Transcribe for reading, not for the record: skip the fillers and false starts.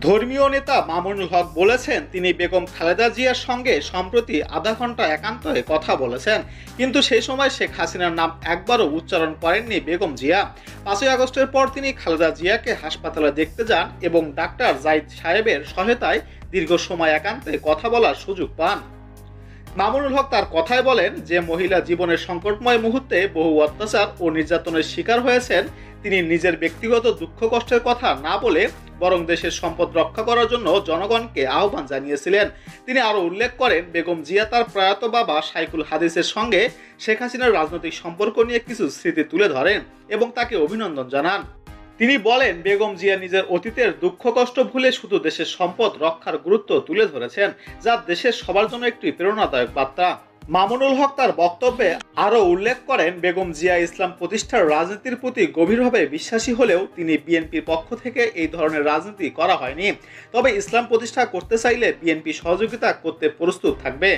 ধর্মীয় নেতা মামুনুল হক বলেছেন তিনি বেগম খালেদা জিয়ার সঙ্গে সম্প্রতি আধা ঘন্টা একান্তে কথা বলেছেন, কিন্তু সেই সময় শেখ হাসিনার নাম একবারও উচ্চারণ করেননি বেগম জিয়া। 5ই আগস্টের পর তিনি খালেদা জিয়াকে হাসপাতালে দেখতে যান এবং ডাক্তার জাহিদ সাহেবের সহায়তায় দীর্ঘ সময় একান্তে কথা বলার সুযোগ পান। মামুনুল হক তার কথায় বলেন, যে মহিলা জীবনের সংকটময় মুহূর্তে বহু অত্যাচার ও নির্যাতনের শিকার হয়েছেন, তিনি নিজের ব্যক্তিগত দুঃখ কষ্টের কথা না বলে বরং দেশের সম্পদ রক্ষা করার জন্য জনগণকে আহ্বান জানিয়েছিলেন। তিনি আরও উল্লেখ করেন, বেগম জিয়া তার প্রয়াত বাবা শাইখুল হাদিসের সঙ্গে শেখ হাসিনার রাজনৈতিক সম্পর্ক নিয়ে কিছু স্মৃতি তুলে ধরেন এবং তাকে অভিনন্দন জানান। তিনি বলেন, বেগম জিয়া নিজের অতীতের দুঃখ কষ্ট ভুলে শুধু দেশের সম্পদ রক্ষার গুরুত্ব তুলে ধরেছেন, যা দেশের সবার জন্য একটি প্রেরণাদায়ক বার্তা। মামুনুল হক তার বক্তব্যে আরও উল্লেখ করেন, বেগম জিয়া ইসলাম প্রতিষ্ঠার রাজনীতির প্রতি গভীরভাবে বিশ্বাসী হলেও তিনি বিএনপির পক্ষ থেকে এই ধরনের রাজনীতি করা হয়নি। তবে ইসলাম প্রতিষ্ঠা করতে চাইলে বিএনপি সহযোগিতা করতে প্রস্তুত থাকবে।